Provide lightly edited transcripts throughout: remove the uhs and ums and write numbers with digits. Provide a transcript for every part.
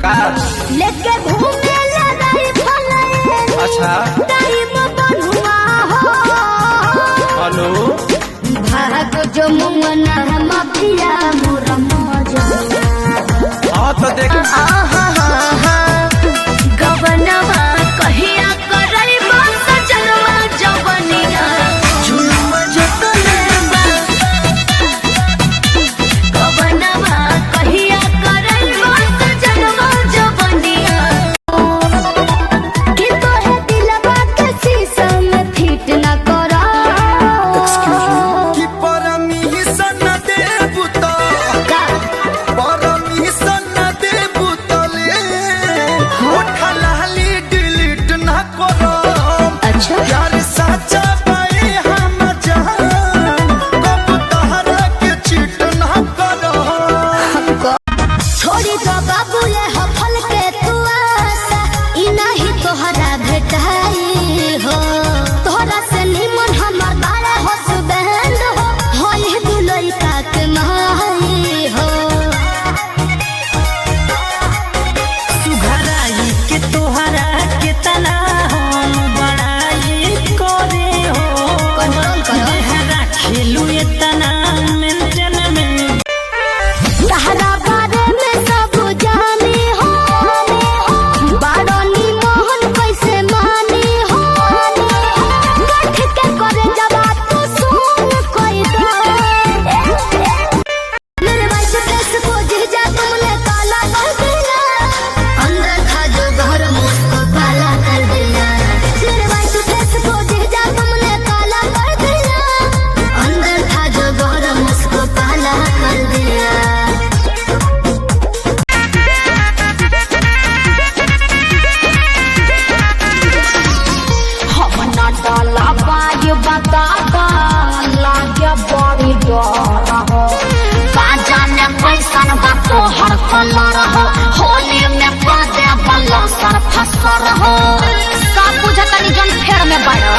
का लेके घूमे लड़ाई फले। अच्छा टाइम बनुआ हो हेलो भाग जो मुंगना माफिया मोरा मौजा। हाँ तो देख गबनवा कहिया करई बस जनवा जवनिया झुलम जतले बा। गबनवा कहिया करई बस जनवा जवनिया कि तोहे दिलवा के शीशा में फिट न करा। कि परमिशन देबू तो का परमिशन देबू तो ले उठा लाली डिलीट ना करो। अच्छा यार साचा पाए हम जान कब तहरा के चीट ना करो। छोड़ी तो बाबू ये हफल के तू आशा ई नहीं तोहरा भेटाई हो। तोहरा से निमन हमर बारे हसबैंड हो होली दुलई का के माई हो। सुघराई के तोहरा के तना हम बड़ाई करे हो। कंट्रोल करो देहरा खेलू ये तना मेंटेन में तहरा बारे में सब जानी हो। बारोनी मोहन कैसे मानी हो। गठ के करे जब तू सुन कोई दो। मेरे वाइफ ड्रेस को जीजा तुमने काला कर दिया। अंदर था जो घर मुझको काला कर दिया। मेरे वाइफ ड्रेस को जीजा तुमने काला कर दिया। अंदर था जो घर मुझको काला कर दिया। हम ना डाला बाय बताता लागे बड़ी डर हो। का जाने कैसन बा तोहर कलर हो। होली में पदे बल्ला सर फसर हो। सब बुझतनी जन फेर में बड़ा।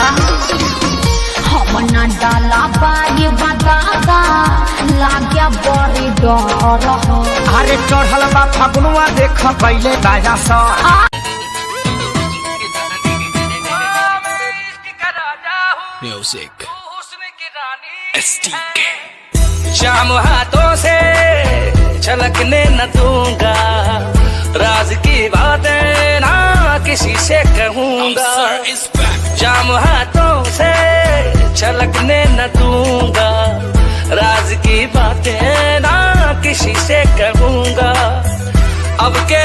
हम ना डाला बाय बताता लागे बड़ी डर हो। अरे चढ़ल बा फगुनवा देख पहले बाजा सर म्यूजिक STK। शाम हाथों से छलकने न दूंगा, राज की बातें ना किसी से कहूंगा। शाम हाथों से छलकने न दूंगा, राज की बातें ना किसी से कहूंगा। अब के